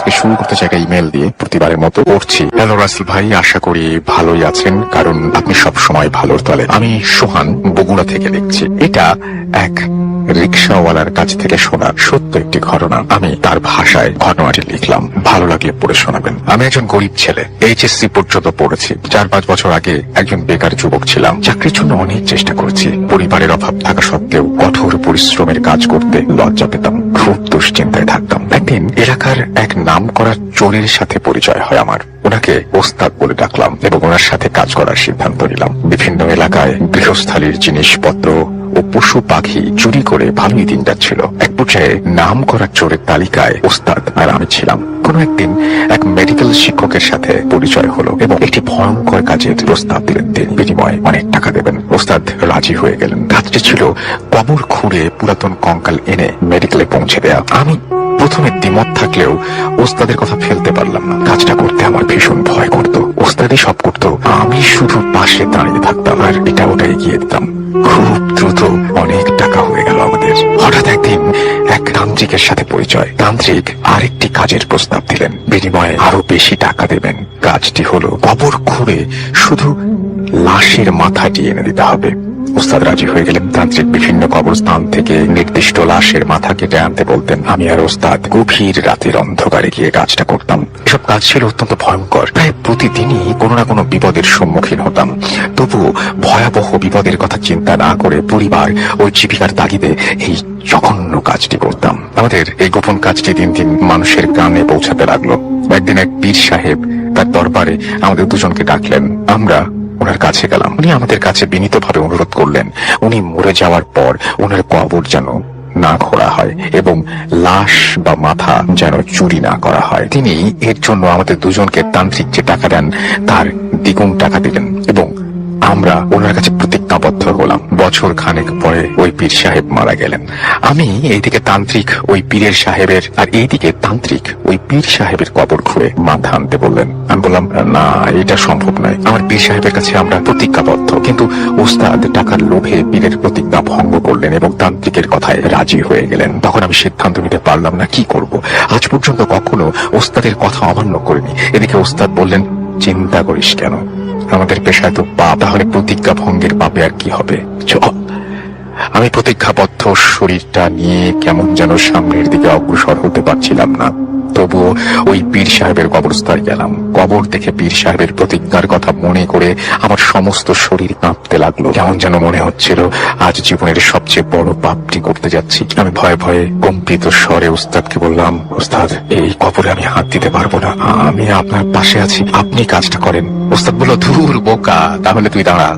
আজকে শুরু করতে চাই একটা ইমেল দিয়ে, প্রতিবারের মতো পড়ছি। হ্যালো রাসেল ভাই, আশা করি ভালোই আছেন, কারণ আপনি সব সময় ভালোর তলে। আমি সোহান, বগুড়া থেকে লিখছি। এটা এক রিক্সাওয়ালার কাছ থেকে শোনা সত্য একটি ঘটনা। আমি তার ভাষায় ঘটনাটি লিখলাম, ভালো লাগলে পড়ে শোনাবেন। আমি একজন গরিব ছেলে, এইচএসসি পর্যন্ত পড়েছি। 4-5 বছর আগে একজন বেকার যুবক ছিলাম। চাকরির জন্য অনেক চেষ্টা করেছি। পরিবারের অভাব থাকা সত্ত্বেও কঠোর পরিশ্রমের কাজ করতে লজ্জা পেতাম, খুব দুশ্চিন্তায় থাকতাম। একদিন এলাকার এক নামকরা চোরের সাথে পরিচয় হয় আমার। ওনাকে ওস্তাদ বলে ডাকলাম এবং ওনার সাথে কাজ করার সিদ্ধান্ত নিলাম। বিভিন্ন এলাকায় গৃহস্থালীর জিনিসপত্র ও পশু পাখি চুরি করে ভালোই দিন যাচ্ছিল। এক পর্যায়ে নাম করা চোরের তালিকায় ওস্তাদ আর আমি ছিলাম। কোন একদিন এক মেডিকেল শিক্ষকের সাথে পরিচয় হলো এবং একটি ভয়ঙ্কর কাজের প্রস্তাব দিলেন। তিনি বিনিময়ে অনেক টাকা দেবেন। ওস্তাদ রাজি হয়ে গেলেন। কাজটি ছিল কবর খুঁড়ে পুরাতন কঙ্কাল এনে মেডিকেলে পৌঁছে দেয়া। আমি প্রথমে দ্বিমত থাকলেও ওস্তাদের কথা ফেলতে পারলাম না। কাজটা করতে আমার ভীষণ ভয় করতো। ওস্তাদই সব করতো, আমি শুধু পাশে দাঁড়িয়ে থাকতাম আর এটা ওটা এগিয়ে দিতাম। খুব দ্রুত অনেক টাকা হয়ে গেল আমাদের। হঠাৎ একদিন এক তান্ত্রিকের সাথে পরিচয়। তান্ত্রিক আরেকটি কাজের প্রস্তাব দিলেন, বিনিময়ে আরো বেশি টাকা দেবেন। কাজটি হলো কবর খুঁড়ে শুধু লাশের মাথাটি এনে দিতে হবে। ওস্তাদ রাজি হয়ে গেলেন। তান্ত্রিক বিভিন্ন কবরস্থান থেকে নির্দিষ্ট লাশের মাথা কেটে আনতে বলতেন। আমি আর ওস্তাদ গভীর রাতের অন্ধকারে গিয়ে কাজটা করতাম। এসব কাজ ছিল অত্যন্ত ভয়ঙ্কর। প্রায় প্রতিদিনই কোনো না কোনো বিপদের সম্মুখীন হতাম। তবুও ভয়াবহ বিপদের কথা চিন্তা না করে পরিবার ও জীবিকার তাগিদে এই জঘন্য কাজটি করতাম। আমাদের এই গোপন কাজটি দিন দিন মানুষের কানে পৌঁছাতে লাগলো। একদিন এক পীর সাহেব তার দরবারে আমাদের দুজনকে ডাকলেন। আমরা ওনার কাছে গেলাম। উনি আমাদের কাছে বিনীতভাবে অনুরোধ করলেন, উনি মরে যাওয়ার পর ওনার কবর যেন না খোঁড়া হয় এবং লাশ বা মাথা যেন চুরি না করা হয়। তিনি এর জন্য আমাদের দুজনকে তান্ত্রিক যে টাকা দেন তার দ্বিগুণ টাকা দিলেন এবং আমরা ওনার কাছে প্রতিজ্ঞাবদ্ধ হলাম। বছর খানেক পরে ওই পীর সাহেব মারা গেলেন। আমি এইদিকে তান্ত্রিক ওই পীরের সাহেবের আর এইদিকে তান্ত্রিক ওই পীর সাহেবের কবর খুঁড়ে মাথা আনতে বললেন। আমি বললাম, না, এটা সম্ভব নয়। আমার পীর সাহেবের কাছে আমরা প্রতিজ্ঞাবদ্ধ। কিন্তু ওস্তাদ টাকার লোভে পীরের প্রতিজ্ঞা ভঙ্গ করলেন এবং তান্ত্রিকের কথায় রাজি হয়ে গেলেন। তখন আমি সিদ্ধান্ত নিতে পারলাম না কি করব। আজ পর্যন্ত কখনো ওস্তাদের কথা অমান্য করিনি। এদিকে ওস্তাদ বললেন, চিন্তা করিস কেন, আমাদের পেশায় তো পাপ, তাহলে প্রতিজ্ঞা ভঙ্গের পাপে আর কি হবে, চল। আমি প্রতিজ্ঞাবদ্ধ শরীরটা নিয়ে কেমন যেন সামনের দিকে অগ্রসর হতে পারছিলাম না। তবুও ওই পীর সাহেবের কবরস্থানে গেলাম। কবর দেখে পীর সাহেবের প্রতিজ্ঞার কথা মনে করে আমার সমস্ত শরীর কাঁপতে লাগলো। কেমন যেন মনে হচ্ছিল আজ জীবনের সবচেয়ে বড় পাপটি করতে যাচ্ছি। আমি ভয়ে ভয়ে কম্পিত স্বরে ওস্তাদকে বললাম, ওস্তাদ, এই কবরে আমি হাত দিতে পারবো না, আমি আপনার পাশে আছি, আপনি কাজটা করেন। ওস্তাদ বলল, ধুর বোকা, তাহলে তুই দাঁড়া,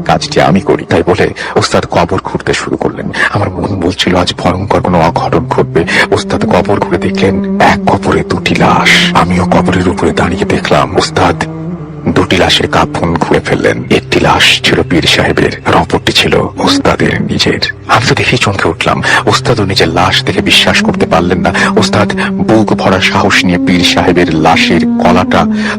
কাজটি আমি করি। তাই বলে ওস্তাদ কবর খুঁড়তে শুরু করলেন। আমার মন বলছিল আজ ভয়ঙ্কর কোনো অঘটন ঘটবে। ওস্তাদ কবর খুঁড়ে দেখলেন এক কবরে দুটি লাশ। আমিও কবরের উপরে দাঁড়িয়ে দেখলাম ওস্তাদ দুটি লাশের কাফন খুঁড়ে ফেললেন। একটি লাশ ছিল পীর সাহেবের আর অপরটি ছিল ওস্তাদের নিজের। আমি তো দেখেই চমকে উঠলাম। ওস্তাদও নিজের লাশ দেখে বিশ্বাস করতে পারলেন না। ওস্তাদ বুক ভরা সাহস নিয়ে পীর সাহেবের লাশের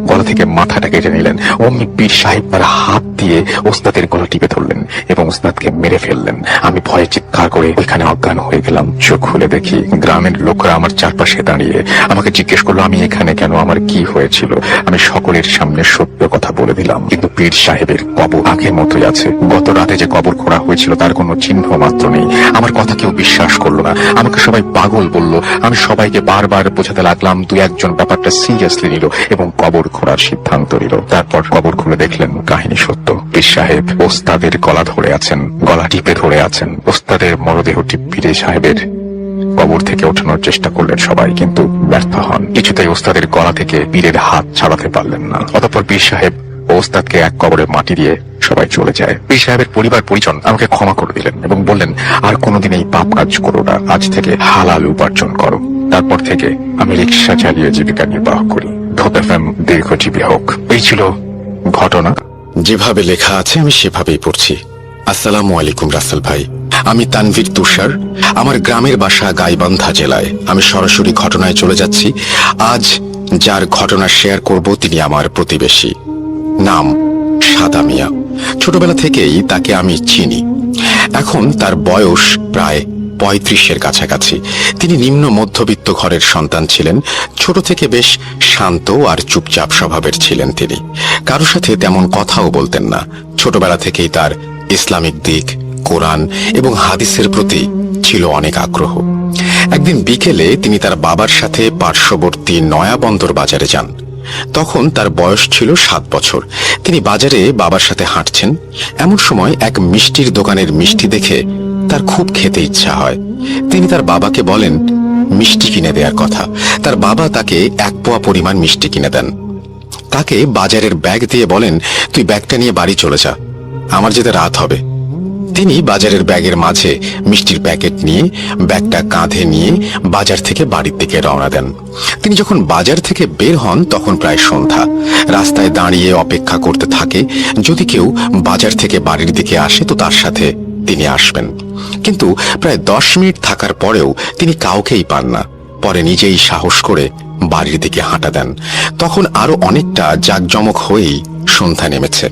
গলা থেকে মাথাটা কেটে নিলেন। অমনি পীর সাহেব তার হাত দিয়ে ওস্তাদের গলা টিপে ধরলেন এবং ওস্তাদকে মেরে ফেললেন। আমি ভয়ে চিৎকার করে ওইখানে অজ্ঞান হয়ে গেলাম। চোখ খুলে দেখি গ্রামের লোকরা আমার চারপাশে দাঁড়িয়ে আমাকে জিজ্ঞেস করলো আমি এখানে কেন, আমার কি হয়েছিল। আমি সকলের সামনে সত্য কথা বলে দিলাম। কিন্তু পীর সাহেবের কবর আগের মতোই আছে। গত রাতে যে কবর খোঁড়া হয়েছিল তার কোনো চিহ্ন মাত্র নেই। আমার কথা কেউ বিশ্বাস করলো না। আমাকে সবাই পাগল বলল। আমি সবাইকে বারবার বোঝাতে লাগলাম। 2-1 জন ব্যাপারটা সিরিয়াসলি নিল এবং কবর খোঁড়ার সিদ্ধান্ত নিল। তারপর কবর খুলে দেখলেন কাহিনী সত্য। পীর সাহেব ওস্তাদের গলা ধরে আছেন, গলা টিপে ধরে আছেন। ওস্তাদের মরদেহটি পীর সাহেবের কবর থেকে ওঠানোর চেষ্টা করলেন সবাই, কিন্তু ব্যর্থ হন। কিছুতেই ওস্তাদের গলা থেকে পীরের হাত ছাড়াতে পারলেন না। অতঃপর পীর সাহেব ওস্তাদকে এক কবরে মাটি দিয়ে সবাই চলে যায়। পীর সাহেবের পরিবার পরিজন আমাকে ক্ষমা করে দিলেন এবং বললেন আর কোনোদিন এই পাপ কাজ করো না, আজ থেকে হালাল উপার্জন করো। তারপর থেকে আমি রিক্সা চালিয়ে জীবিকা নির্বাহ করি। ধোতেফেম দীর্ঘজীবী হোক। এই ছিল ঘটনা। যেভাবে লেখা আছে আমি সেভাবেই পড়ছি। আসসালামু আলাইকুম রাসেল ভাই, আমি তানভীর তুষার। আমার গ্রামের বাসা গাইবান্ধা জেলায়। আমি সরাসরি ঘটনায় চলে যাচ্ছি। আজ যার ঘটনা শেয়ার করব তিনি আমার প্রতিবেশী। নাম সাদা মিয়া। ছোটবেলা থেকেই তাকে আমি চিনি। এখন তার বয়স প্রায় 35-এর কাছাকাছি। তিনি নিম্ন মধ্যবিত্ত ঘরের সন্তান ছিলেন। ছোট থেকে বেশ শান্ত আর চুপচাপ স্বভাবের ছিলেন তিনি। কারো সাথে তেমন কথাও বলতেন না। ছোটবেলা থেকেই তার ইসলামিক দিক, কোরআন এবং হাদিসের প্রতি ছিল অনেক আগ্রহ। একদিন বিকেলে তিনি তার বাবার সাথে পার্শ্ববর্তী নয়াবন্দর বাজারে যান। তখন তার বয়স ছিল 7 বছর। তিনি বাজারে বাবার সাথে হাঁটছেন। এমন সময় এক মিষ্টির দোকানের মিষ্টি দেখে তার খুব খেতে ইচ্ছা হয়। তিনি তার বাবাকে বলেন মিষ্টি কিনে দেওয়ার কথা। তার বাবা তাকে 1 পোয়া পরিমাণ মিষ্টি কিনে দেন। তাকে বাজারের ব্যাগ দিয়ে বলেন, তুই ব্যাগটা নিয়ে বাড়ি চলে যা, আমার যেতে রাত হবে। তিনি বাজারের ব্যাগের মাঝে মিষ্টির প্যাকেট নিয়ে ব্যাগটা কাঁধে নিয়ে বাজার থেকে বাড়ির দিকে রওনা দেন। তিনি যখন বাজার থেকে বের হন তখন প্রায় সন্ধ্যা। রাস্তায় দাঁড়িয়ে অপেক্ষা করতে থাকে, যদি কেউ বাজার থেকে বাড়ির দিকে আসে তো তার সাথে তিনি আসবেন। কিন্তু প্রায় 10 মিনিট থাকার পরেও তিনি কাউকেই পান না। পরে নিজেই সাহস করে বাড়ির দিকে হাঁটা দেন। তখন আরো অনেকটা জাঁকজমক হয়েই সন্ধ্যা নেমেছে।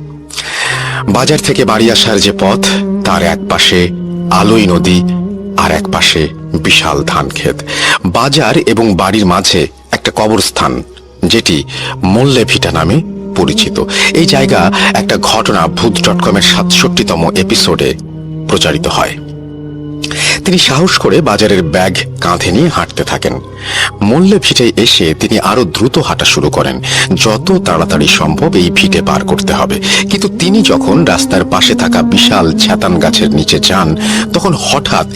বাজার থেকে বাড়ি আসার যে পথ, তার এক পাশে আলোই নদী আর এক পাশে বিশাল ধান ক্ষেত। বাজার এবং বাড়ির মাঝে একটা কবরস্থান, যেটি মোল্লে ভিটা নামে পরিচিত। এই জায়গা একটা ঘটনা ভূত.com-এর 67তম এপিসোডে প্রচারিত হয়। তিনি সাহস করে বাজারের ব্যাগ কাঁধে নিয়ে হাঁটতে থাকেন। মোল্লে ভিটায় এসে তিনি আরো দ্রুত হাঁটা শুরু করেন। যত তাড়াতাড়ি সম্ভব এই ভিটে পার করতে হবে। কিন্তু তিনি যখন রাস্তার পাশে থাকা বিশাল ছাতান গাছের নিচে যান, তখন হঠাৎ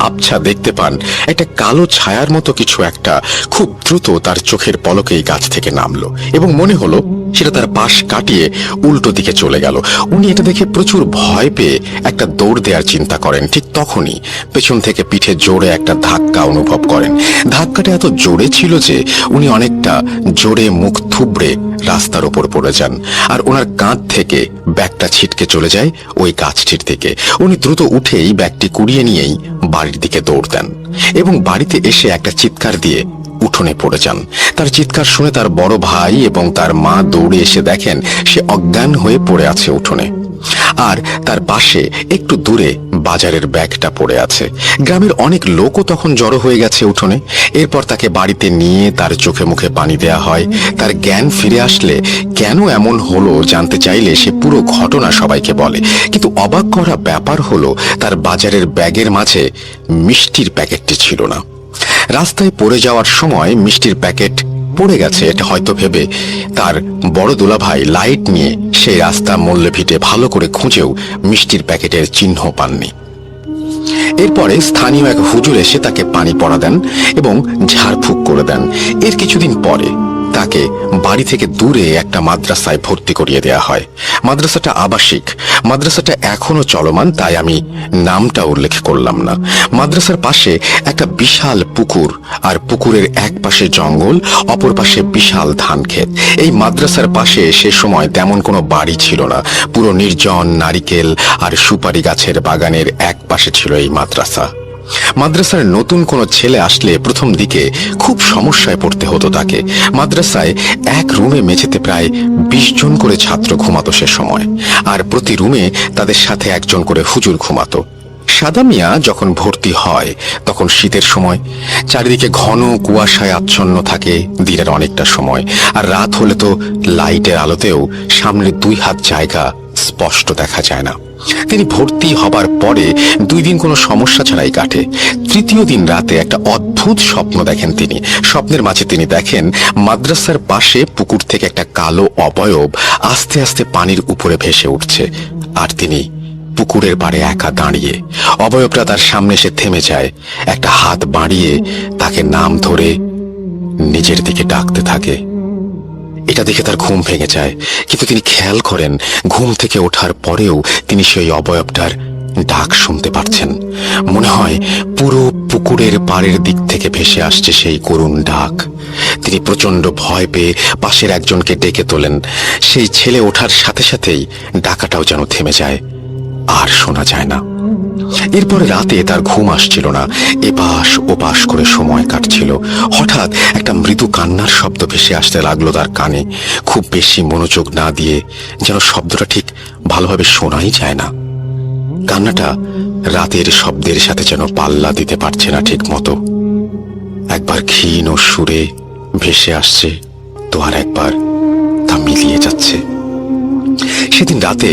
আবছা দেখতে পান একটা কালো ছায়ার মতো কিছু একটা খুব দ্রুত তার চোখের পলকেই গাছ থেকে নামলো এবং মনে হলো সেটা তার পাশ কাটিয়ে উল্টো দিকে চলে গেল। উনি এটা দেখে প্রচুর ভয় পেয়ে একটা দৌড় দেওয়ার চিন্তা করেন। ঠিক তখনই পেছন থেকে পিঠে জোরে একটা ধাক্কা অনুভব করেন। ধাক্কাটা এত জোরে ছিল যে উনি অনেকটা জোরে মুখ থুবড়ে রাস্তার ওপর পড়ে যান, আর ওনার কাঁধ থেকে ব্যাগটা ছিটকে চলে যায় ওই গাছটির দিকে। উনি দ্রুত উঠেই ব্যাগটি কুড়িয়ে নিয়েই বাড়ির দিকে দৌড় দেন এবং বাড়িতে এসে একটা চিৎকার দিয়ে উঠোনে পড়ে যান। তার চিৎকার শুনে তার বড় ভাই এবং তার মা দৌড়ে এসে দেখেন সে অজ্ঞান হয়ে পড়ে আছে উঠোনে, আর তার পাশে একটু দূরে বাজারের ব্যাগটা পড়ে আছে। গ্রামের অনেক লোকও তখন জড়ো হয়ে গেছে উঠোনে। এরপর তাকে বাড়িতে নিয়ে তার চোখে মুখে পানি দেয়া হয়। তার জ্ঞান ফিরে আসলে কেন এমন হলো জানতে চাইলে সে পুরো ঘটনা সবাইকে বলে। কিন্তু অবাক করা ব্যাপার হলো তার বাজারের ব্যাগের মাঝে মিষ্টির প্যাকেটটি ছিল না। রাস্তায় পড়ে যাওয়ার সময় মিষ্টির প্যাকেট পড়ে গেছে এটা হয়তো ভেবে তার বড় দুলাভাই লাইট নিয়ে সেই রাস্তা মোল্লে ভিটে ভালো করে খুঁজেও মিষ্টির প্যাকেটের চিহ্ন পাননি। এরপরে স্থানীয় এক হুজুর এসে তাকে পানি পড়া দেন এবং ঝাড়ফুঁক করে দেন। এর কিছুদিন পরে তাকে বাড়ি থেকে দূরে একটা মাদ্রাসায় ভর্তি করিয়ে দেয়া হয়। মাদ্রাসাটা আবাসিক। মাদ্রাসাটা এখনো চলমান, তাই আমি নামটা উল্লেখ করলাম না। মাদ্রাসার পাশে একটা বিশাল পুকুর, আর পুকুরের এক পাশে জঙ্গল, অপর পাশে বিশাল ধান ক্ষেত। এই মাদ্রাসার পাশে সে সময় তেমন কোনো বাড়ি ছিল না। পুরো নির্জন নারিকেল আর সুপারি গাছের বাগানের এক পাশে ছিল এই মাদ্রাসা। মাদ্রাসার নতুন কোনো ছেলে আসলে প্রথম দিকে খুব সমস্যায় পড়তে হতো তাকে। মাদ্রাসায় এক রুমে মেঝেতে প্রায় 20 জন করে ছাত্র ঘুমাতো সে সময়, আর প্রতি রুমে তাদের সাথে একজন করে হুজুর ঘুমাতো। সাদা মিয়া যখন ভর্তি হয় তখন শীতের সময়, চারিদিকে ঘন কুয়াশায় আচ্ছন্ন থাকে দিনের অনেকটা সময়, আর রাত হলে তো লাইটের আলোতেও সামনে 2 হাত জায়গা স্পষ্ট দেখা যায় না। তিনি ভর্তি হবার পরে 2 দিন কোনো সমস্যা ছাড়াই কাটে। তৃতীয় দিন রাতে একটা অদ্ভুত স্বপ্ন দেখেন তিনি। স্বপ্নের মাঝে তিনি দেখেন মাদ্রাসার পাশে পুকুর থেকে একটা কালো অবয়ব আস্তে আস্তে পানির উপরে ভেসে উঠছে, আর তিনি পুকুরের পাড়ে একা দাঁড়িয়ে। অবয়বটা তার সামনে এসে থেমে যায়, একটা হাত বাড়িয়ে তাকে নাম ধরে নিজের দিকে ডাকতে থাকে। এটা দেখে তার ঘুম ভেঙে যায়, কিন্তু তিনি খেয়াল করেন ঘুম থেকে ওঠার পরেও তিনি সেই অবয়বটার ডাক শুনতে পারছেন। মনে হয় পুরো পুকুরের পাড়ের দিক থেকে ভেসে আসছে সেই করুণ ডাক। তিনি প্রচন্ড ভয় পেয়ে পাশের একজনকে ডেকে তোলেন। সেই ছেলে ওঠার সাথে সাথেই ডাকাটাও যেন থেমে যায়, আর শোনা যায় না। এরপরে রাতে তার ঘুম আসছিল না, এপাশ ওপাশ করে সময় কাটছিল। হঠাৎ একটা মৃদু কান্নার শব্দ ভেসে আসতে লাগলো তার কানে। খুব বেশি মনোযোগ না দিয়ে, যেন শব্দটা ঠিক ভালোভাবে শোনাই যায় না। কান্নাটা রাতের শব্দের সাথে যেন পাল্লা দিতে পারছে না ঠিক মতো। একবার ক্ষীণ ও সুরে ভেসে আসছে, তো আর একবার তা মিলিয়ে যাচ্ছে। সেদিন রাতে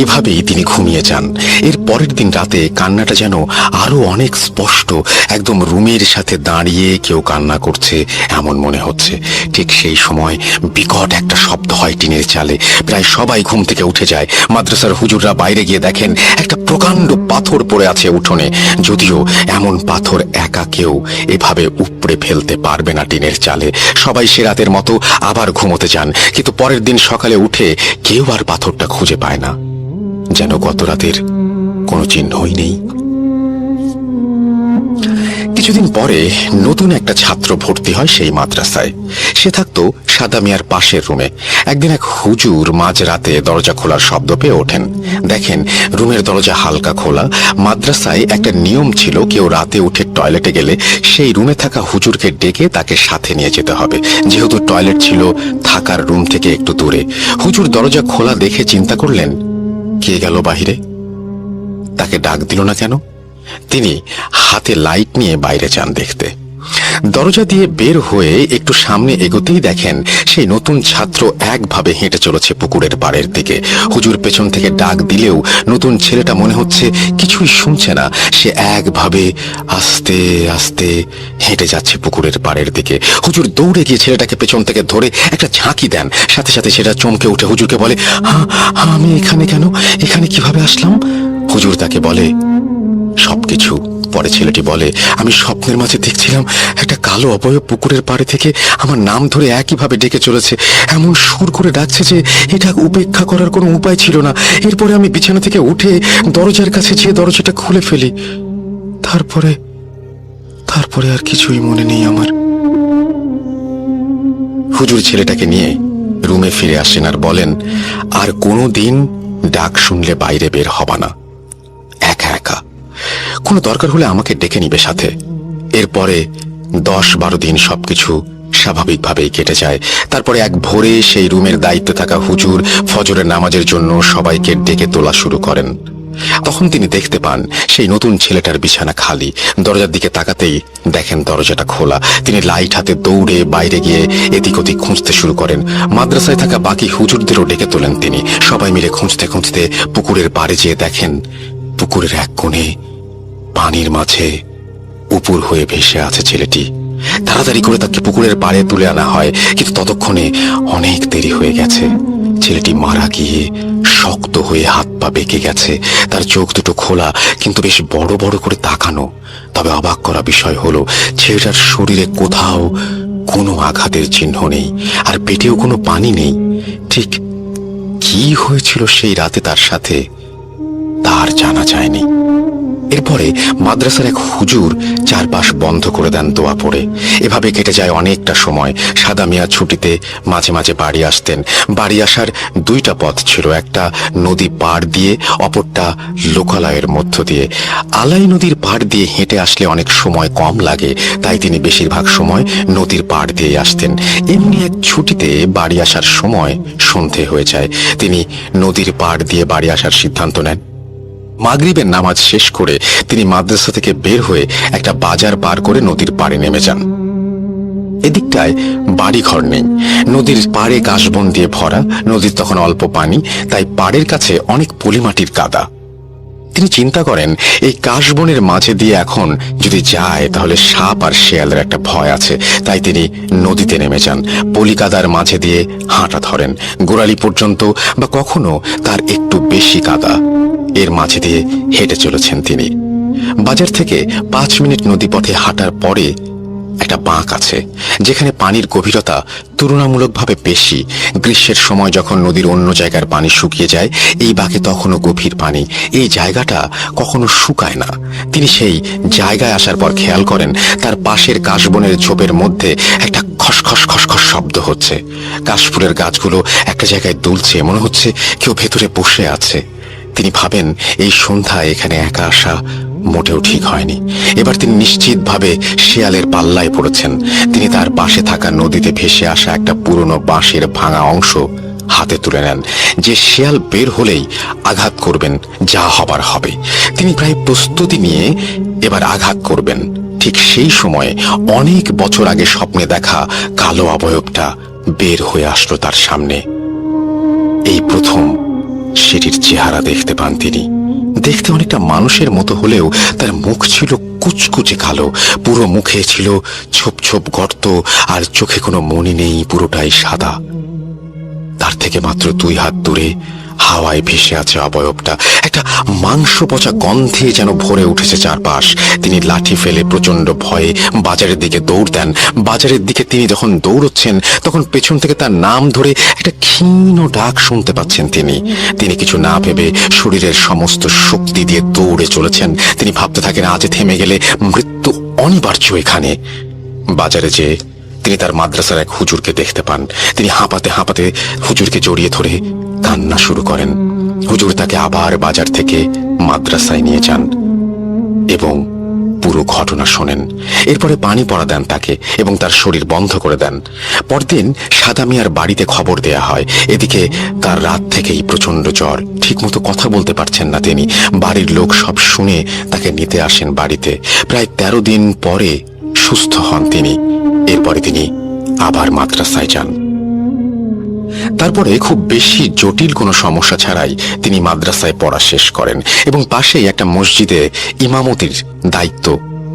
এভাবেই তিনি ঘুমিয়ে যান। এর পরের দিন রাতে কান্নাটা যেন আরো অনেক স্পষ্ট, একদম রুমের সাথে দাঁড়িয়ে কেউ কান্না করছে এমন মনে হচ্ছে। ঠিক সেই সময় বিকট একটা শব্দ হয় টিনের চালে। প্রায় সবাই ঘুম থেকে উঠে যায়। মাদ্রাসার হুজুররা বাইরে গিয়ে দেখেন একটা প্রকাণ্ড পাথর পড়ে আছে উঠোনে। যদিও এমন পাথর একা কেউ এভাবে উপড়ে ফেলতে পারবে না টিনের চালে। সবাই সে রাতের মতো আবার ঘুমোতে যান, কিন্তু পরের দিন সকালে উঠে কেউ আর পাথরটা খুঁজে পায় না, যেন গত রাতের কোনো চিহ্নই নেই। কিছুদিন পরে নতুন একটা ছাত্র ভর্তি হয় সেই মাদ্রাসায়। সে থাকতো সাদা মিয়ার পাশের রুমে। একদিন এক হুজুর মাঝরাতে দরজা খোলার শব্দ পেয়ে ওঠেন। দেখেন রুমের দরজা হালকা খোলা। মাদ্রাসায় একটা নিয়ম ছিল, কেউ রাতে উঠে টয়লেটে গেলে সেই রুমে থাকা হুজুরকে ডেকে তাকে সাথে নিয়ে যেতে হবে, যেহেতু টয়লেট ছিল থাকার রুম থেকে একটু দূরে। হুজুর দরজা খোলা দেখে চিন্তা করলেন, কে গেল বাহিরে? তাকে ডাক দিল না কেন? তিনি হাতে লাইট নিয়ে বাইরে যান দেখতে। দরজা দিয়ে বের হয়ে একটু সামনে এগোতেই দেখেন সেই নতুন ছাত্র একভাবে হেঁটে চলেছে পুকুরের পাড়ের দিকে। হুজুর পেছন থেকে ডাক দিলেও নতুন ছেলেটা মনে হচ্ছে কিছুই শুনছে না। সে একভাবে আস্তে আস্তে হেঁটে যাচ্ছে পুকুরের পাড়ের দিকে। হুজুর দৌড়ে গিয়ে ছেলেটাকে পেছন থেকে ধরে একটা ঝাঁকি দেন। সাথে সাথে সেটা চমকে উঠে হুজুরকে বলে, আমি এখানে কেন? এখানে কিভাবে আসলাম? হুজুর তাকে বলে সবকিছু। পরে ছেলেটি বলে, আমি স্বপ্নের মাঝে দেখছিলাম একটা কালো অবয়ব পুকুরের পাড়ে থেকে আমার নাম ধরে একইভাবে ডেকে চলেছে, এমন সুর করে ডাকছে যে এটা উপেক্ষা করার কোনো উপায় ছিল না। এরপরে আমি বিছানা থেকে উঠে দরজার কাছে যেয়ে দরজাটা খুলে ফেলি। তারপরে আর কিছুই মনে নেই আমার। হুজুর ছেলেটাকে নিয়ে রুমে ফিরে আসেন আর বলেন, আর কোনো দিন ডাক শুনলে বাইরে বের হবা না, একা একা। কোনো দরকার হলে আমাকে ডেকে নিবে সাথে। এরপরে 10-12 দিন সবকিছু স্বাভাবিকভাবেই কেটে যায়। তারপরে এক ভোরে সেই রুমের দায়িত্বে থাকা হুজুর ফজরের নামাজের জন্য সবাইকে ডেকে তোলা শুরু করেন। তখন তিনি দেখতে পান সেই নতুন ছেলেটার বিছানা খালি। দরজার দিকে তাকাতেই দেখেন দরজাটা খোলা। তিনি লাইট হাতে দৌড়ে বাইরে গিয়ে এদিক ওদিক খুঁজতে শুরু করেন। মাদ্রাসায় থাকা বাকি হুজুরদেরও ডেকে তোলেন তিনি। সবাই মিলে খুঁজতে খুঁজতে পুকুরের পাড়ে যেয়ে দেখেন পুকুরের এক কোণে পানির মাঝে উপুর হয়ে ভেসে আছে ছেলেটি। তাড়াতাড়ি করে তাকে পুকুরের পাড়ে তুলে আনা হয়, কিন্তু ততক্ষণে অনেক দেরি হয়ে গেছে। ছেলেটি মারা গিয়ে শক্ত হয়ে হাত পা বেঁকে গেছে। তার চোখ দুটো খোলা, কিন্তু বেশ বড় বড় করে তাকানো। তবে অবাক করা বিষয় হলো ছেলেটার শরীরে কোথাও কোনো আঘাতের চিহ্ন নেই, আর পেটেও কোনো পানি নেই। ঠিক কি হয়েছিল সেই রাতে তার সাথে তার জানা যায়নি। এরপরে মাদ্রাসার এক হুজুর চারপাশ বন্ধ করে দেন দোয়া পড়ে। এভাবে কেটে যায় অনেকটা সময়। সাদা মিয়া ছুটিতে মাঝে মাঝে বাড়ি আসতেন। বাড়ি আসার 2টা পথ ছিল, একটা নদী পাড় দিয়ে, অপরটা লোকালয়ের মধ্য দিয়ে। আলাই নদীর পাড় দিয়ে হেঁটে আসলে অনেক সময় কম লাগে, তাই তিনি বেশিরভাগ সময় নদীর পাড় দিয়ে আসতেন। এমনি এক ছুটিতে বাড়ি আসার সময় সন্ধে হয়ে যায়। তিনি নদীর পাড় দিয়ে বাড়ি আসার সিদ্ধান্ত নেন। মাগরিবের নামাজ শেষ করে তিনি মাদ্রাসা থেকে বের হয়ে একটা বাজার পার করে নদীর পাড়ে নেমে যান। এদিকটায় বাড়িঘর নেই। নদীর পাড়ে কাশবন দিয়ে ভরা। নদীর তখন অল্প পানি, তাই পাড়ের কাছে অনেক পলিমাটির কাদা। তিনি চিন্তা করেন এই কাশবনের মাঝে দিয়ে এখন যদি যায় তাহলে সাপ আর শেয়ালের একটা ভয় আছে, তাই তিনি নদীতে নেমে যান। পলিকাদার মাঝে দিয়ে হাঁটা ধরেন গোড়ালি পর্যন্ত, বা কখনো তার একটু বেশি কাদা। এর মাঝে দিয়ে হেঁটে চলেছেন তিনি। বাজার থেকে 5 মিনিট নদীপথে হাঁটার পরে একটা বাঁক আছে, যেখানে পানির গভীরতা তুলনামূলকভাবে বেশি। গ্রীষ্মের সময় যখন নদীর অন্য জায়গার পানি শুকিয়ে যায়, এই বাঁকে তখনও গভীর পানি। এই জায়গাটা কখনো শুকায় না। তিনি সেই জায়গায় আসার পর খেয়াল করেন তার পাশের কাশবনের ঝোপের মধ্যে একটা খসখস খসখস শব্দ হচ্ছে। কাশফুলের গাছগুলো একটা জায়গায় দুলছে, মনে হচ্ছে কেউ ভেতরে বসে আছে। তিনি ভাবেন এই সন্ধ্যায় এখানে একা আসা মোটেও ঠিক হয়নি। এবার তিনি নিশ্চিতভাবে শেয়ালের পাল্লায় পড়েছেন। তিনি তার পাশে থাকা নদীতে ভেসে আসা একটা পুরনো বাঁশের ভাঙা অংশ হাতে তুলে নেন, যে শেয়াল বের হলেই আঘাত করবেন, যা হবার হবে। তিনি প্রায় প্রস্তুতি নিয়ে এবার আঘাত করবেন। ঠিক সেই সময় অনেক বছর আগে স্বপ্নে দেখা কালো অবয়বটা বের হয়ে আসলো তার সামনে। এই প্রথম সেটির চেহারা দেখতে পান তিনি। দেখতে অনেকটা মানুষের মতো হলেও তার মুখ ছিল কুচকুচে কালো, পুরো মুখে ছিল ছোপ ছোপ গর্ত, আর চোখে কোনো মনি নেই, পুরোটাই সাদা। তার থেকে মাত্র 2 হাত দূরে হাওয়ায় ভেসে আছে অবয়বটা। একটা মাংস পচা গন্ধে যেন ভরে উঠেছে চারপাশ। তিনি লাঠি ফেলে প্রচন্ড ভয়ে বাজারের দিকে দৌড় দেন। বাজারের দিকে তিনি যখন দৌড়চ্ছেন তখন পেছন থেকে তার নাম ধরে একটা ক্ষীণ ডাক শুনতে পাচ্ছেন তিনি। তিনি কিছু না ভেবে শরীরের সমস্ত শক্তি দিয়ে দৌড়ে চলেছেন। তিনি ভাবতে থাকেন, আজ থেমে গেলে মৃত্যু অনিবার্য এখানে। বাজারে যেয়ে তিনি তার মাদ্রাসার এক হুজুরকে দেখতে পান। তিনি হাঁপাতে হাঁপাতে হুজুরকে জড়িয়ে ধরে কান্না শুরু করেন। হুজুর তাকে আবার বাজার থেকে মাদ্রাসায় নিয়ে যান এবং পুরো ঘটনা শোনেন। এরপরে পানি পড়া দেন তাকে এবং তার শরীর বন্ধ করে দেন। পরদিন সাদা মিয়ার বাড়িতে খবর দেয়া হয়। এদিকে তার রাত থেকেই প্রচন্ড জ্বর, ঠিকমতো কথা বলতে পারছেন না তিনি। বাড়ির লোক সব শুনে তাকে নিতে আসেন বাড়িতে। প্রায় 13 দিন পরে সুস্থ হন তিনি। এরপরে তিনি আবার মাদ্রাসায় যান। তারপরে খুব বেশি জটিল কোনো সমস্যা ছাড়াই তিনি মাদ্রাসায় পড়া শেষ করেন এবং পাশেই একটা মসজিদে ইমামতির দায়িত্ব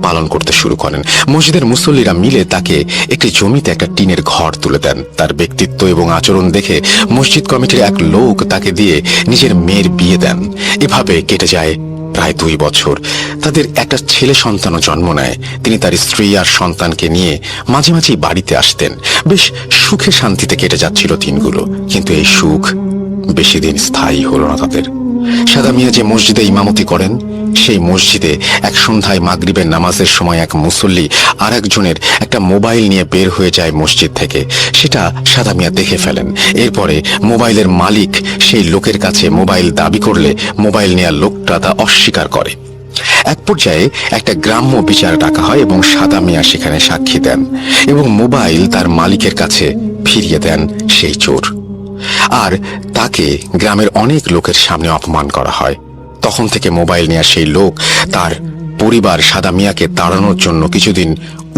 পালন করতে শুরু করেন। মসজিদের মুসল্লিরা মিলে তাকে একটি জমিতে একটা টিনের ঘর তুলে দেন। তার ব্যক্তিত্ব এবং আচরণ দেখে মসজিদ কমিটির এক লোক তাকে দিয়ে নিজের মেয়ের বিয়ে দেন। এভাবে কেটে যায় প্রায় 2 বছর। তাদের একটা ছেলে সন্তানও জন্ম নেয়। তিনি তার স্ত্রী আর সন্তানকে নিয়ে মাঝে মাঝেই বাড়িতে আসতেন। বেশ সুখে শান্তিতে কেটে যাচ্ছিল দিনগুলো, কিন্তু এই সুখ বেশি দিন স্থায়ী হলো না তাদের। সাদা মিয়া যে মসজিদে ইমামতি করেন, সেই মসজিদে এক সন্ধ্যায় মাগরিবের নামাজের সময় এক মুসল্লি আর একজনের একটা মোবাইল নিয়ে বের হয়ে যায় মসজিদ থেকে। সেটা সাদা মিয়া দেখে ফেলেন। এরপরে মোবাইলের মালিক সেই লোকের কাছে মোবাইল দাবি করলে মোবাইল নেওয়ার লোকটা তা অস্বীকার করে। এক পর্যায়ে একটা গ্রাম্য বিচার ডাকা হয় এবং সাদা মিয়া সেখানে সাক্ষী দেন এবং মোবাইল তার মালিকের কাছে ফিরিয়ে দেন সেই চোর। আর তাকে গ্রামের অনেক লোকের সামনে অপমান করা হয়। তখন থেকে মোবাইল নেওয়া সেই লোক তার পরিবার সাদা মিয়াকে তাড়ানোর জন্য কিছুদিন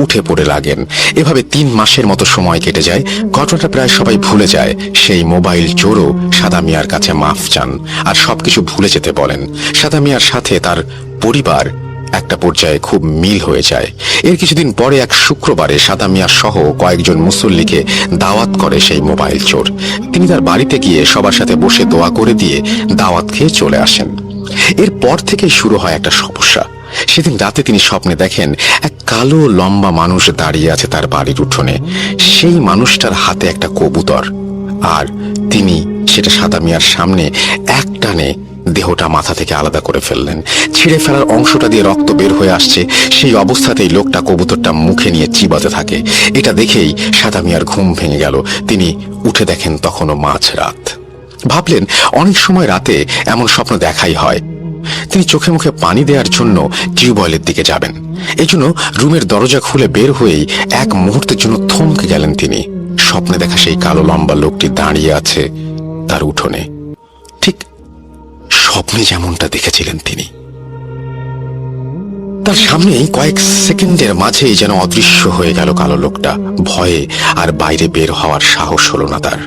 উঠে পড়ে লাগেন। এভাবে 3 মাসের মতো সময় কেটে যায়। ঘটনাটা প্রায় সবাই ভুলে যায়। সেই মোবাইল চোরও সাদা মিয়ার কাছে মাফ চান আর সবকিছু ভুলে যেতে বলেন। সাদা মিয়ার সাথে তার পরিবার একটা পর্যায়ে খুব মিল হয়ে যায়। এর কিছুদিন পরে এক শুক্রবারে সাদা মিয়া সহ কয়েকজন মুসল্লিকে দাওয়াত করে সেই মোবাইল চোর। তিনি তার বাড়িতে গিয়ে সবার সাথে বসে দোয়া করে দিয়ে দাওয়াত খেয়ে চলে আসেন। এরপর থেকেই শুরু হয় একটা সমস্যা। সেদিন রাতে তিনি স্বপ্নে দেখেন এক কালো লম্বা মানুষ দাঁড়িয়ে আছে তার বাড়ির উঠোনে। সেই মানুষটার হাতে একটা কবুতর, আর তিনি সেটা সাদা মিয়ার সামনে এক টানে দেহটা মাথা থেকে আলাদা করে ফেললেন। ছিঁড়ে ফেলার অংশটা দিয়ে রক্ত বের হয়ে আসছে। সেই অবস্থাতেই লোকটা কবুতরটা মুখে নিয়ে চিবাতে থাকে। এটা দেখেই সাদা মিয়ার ঘুম ভেঙে গেল। তিনি উঠে দেখেন তখনও মাঝরাত। ভাবলেন অনেক সময় রাতে এমন স্বপ্ন দেখাই হয়। তিনি চোখে মুখে পানি দেওয়ার জন্য টিউবওয়েলের দিকে যাবেন। এই জন্য রুমের দরজা খুলে বের হয়েই এক মুহূর্তের জন্য থমকে গেলেন তিনি। স্বপ্নে দেখা সেই কালো লম্বা লোকটি দাঁড়িয়ে আছে তার উঠোনে, ঠিক স্বপ্নে যেমনটা দেখেছিলেন তিনি। তার সামনেই কয়েক সেকেন্ডের মাঝেই যেন অদৃশ্য হয়ে গেল কালো লোকটা। ভয়ে আর বাইরে বের হওয়ার সাহস হলো না তার।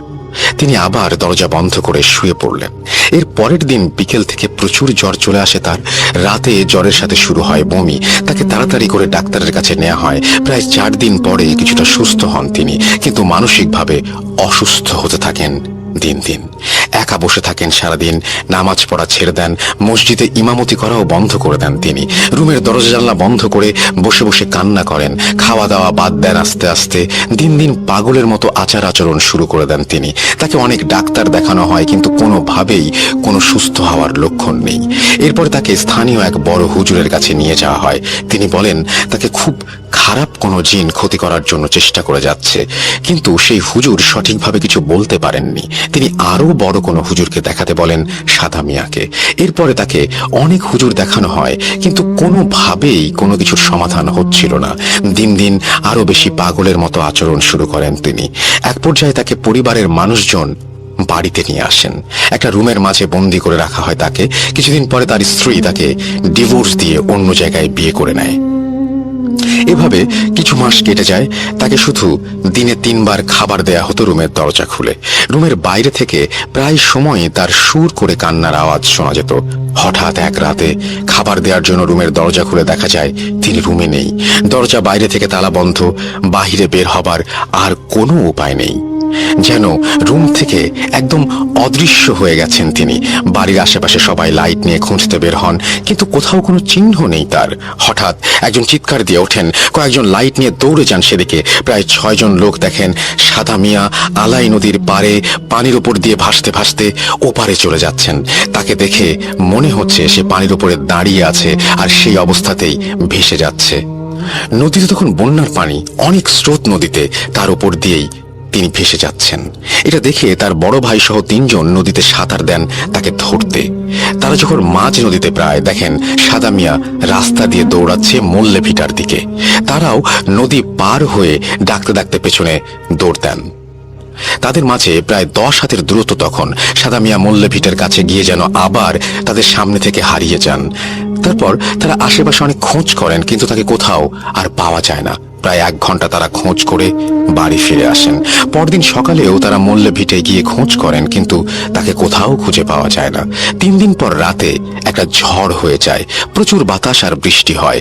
তিনি আবার দরজা বন্ধ করে শুয়ে পড়লেন। এর পরের দিন বিকেল থেকে প্রচুর জ্বর চলে আসে তার। রাতে জ্বরের সাথে শুরু হয় বমি। তাকে তাড়াতাড়ি করে ডাক্তারের কাছে নেওয়া হয়। প্রায় 4 দিন পরে কিছুটা সুস্থ হন তিনি, কিন্তু মানসিকভাবে অসুস্থ হতে থাকেন দিন দিন। একা বসে থাকেন সারাদিন, নামাজ পড়া ছেড়ে দেন, মসজিদে ইমামতি করাও বন্ধ করে দেন তিনি। রুমের দরজা জানলা বন্ধ করে বসে বসে কান্না করেন। খাওয়া দাওয়া বাদ দেন আস্তে আস্তে। দিন দিন পাগলের মতো আচার আচরণ শুরু করে দেন তিনি। তাকে অনেক ডাক্তার দেখানো হয়, কিন্তু কোনোভাবেই কোনো সুস্থ হওয়ার লক্ষণ নেই। এরপর তাকে স্থানীয় এক বড় হুজুরের কাছে নিয়ে যাওয়া হয়। তিনি বলেন তাকে খুব খারাপ কোনো জিন ক্ষতি করার জন্য চেষ্টা করে যাচ্ছে, কিন্তু সেই হুজুর সঠিকভাবে কিছু বলতে পারেননি। তিনি আরো বড় কোনো হুজুরকে দেখাতে বলেন সাদা মিয়াকে। এরপরে তাকে অনেক হুজুর দেখানো হয়, কিন্তু কোনোভাবেই কোনো কিছুর সমাধান হচ্ছিল না। দিন দিন আরো বেশি পাগলের মতো আচরণ শুরু করেন তিনি। এক পর্যায়ে তাকে পরিবারের মানুষজন বাড়িতে নিয়ে আসেন। একটা রুমের মাঝে বন্দি করে রাখা হয় তাকে। কিছুদিন পরে তার স্ত্রী তাকে ডিভোর্স দিয়ে অন্য জায়গায় বিয়ে করে নেয়। এভাবে কিছু মাস কেটে যায়। তাকে শুধু দিনে 3 বার খাবার দেয়া হতো রুমের দরজা খুলে। রুমের বাইরে থেকে প্রায় সময় তার সুর করে কান্নার আওয়াজ শোনা যেত। হঠাৎ এক রাতে খাবার দেওয়ার জন্য রুমের দরজা খুলে দেখা যায় তিনি রুমে নেই। দরজা বাইরে থেকে তালা বন্ধ, বাহিরে বের হবার আর কোনো উপায় নেই। যেন রুম থেকে একদম অদৃশ্য হয়ে গেছেন তিনি। বাড়ির আশেপাশে সবাই লাইট নিয়ে খুঁজতে বের হন, কিন্তু কোথাও কোনো চিহ্ন নেই তার। হঠাৎ একজন চিৎকার দিয়ে ওঠেন, কয়েকজন লাইট নিয়ে দৌড়ে যান সেদিকে। প্রায় 6 জন লোক দেখেন সাদা মিয়া আলাই নদীর পারে পানির উপর দিয়ে ভাসতে ভাসতে ওপারে চলে যাচ্ছেন। তাকে দেখে মনে হচ্ছে সে পানির উপরে দাঁড়িয়ে আছে আর সেই অবস্থাতেই ভেসে যাচ্ছে। নদীতে তখন বন্যার পানি, অনেক স্রোত নদীতে, তার উপর দিয়েই তিনি ভেসে যাচ্ছেন। এটা দেখে তার বড় ভাই সহ 3 জন নদীতে সাঁতার দেন তাকে ধরতে। তারা যখন মাঝ নদীতে প্রায় দেখেন সাদা মিয়া রাস্তা দিয়ে দৌড়াচ্ছে মল্লে ভিটার দিকে। তারাও নদী পার হয়ে ডাকতে ডাকতে পেছনে দৌড় দেন। তাদের মাঝে প্রায় 10 হাতের দূরত্ব। তখন সাদা মিয়া মল্লে ভিটার কাছে গিয়ে যেন আবার তাদের সামনে থেকে হারিয়ে যান। তারপর তারা আশেপাশে অনেক খোঁজ করেন, কিন্তু তাকে কোথাও আর পাওয়া যায় না। প্রায় 1 ঘন্টা তারা খোঁজ করে বাড়ি ফিরে আসেন। পরদিন সকালেও তারা মল্লে ভিটে গিয়ে খোঁজ করেন, কিন্তু তাকে কোথাও খুঁজে পাওয়া যায় না। 3 দিন পর রাতে একটা ঝড় হয়ে যায়। প্রচুর বাতাস আর বৃষ্টি হয়।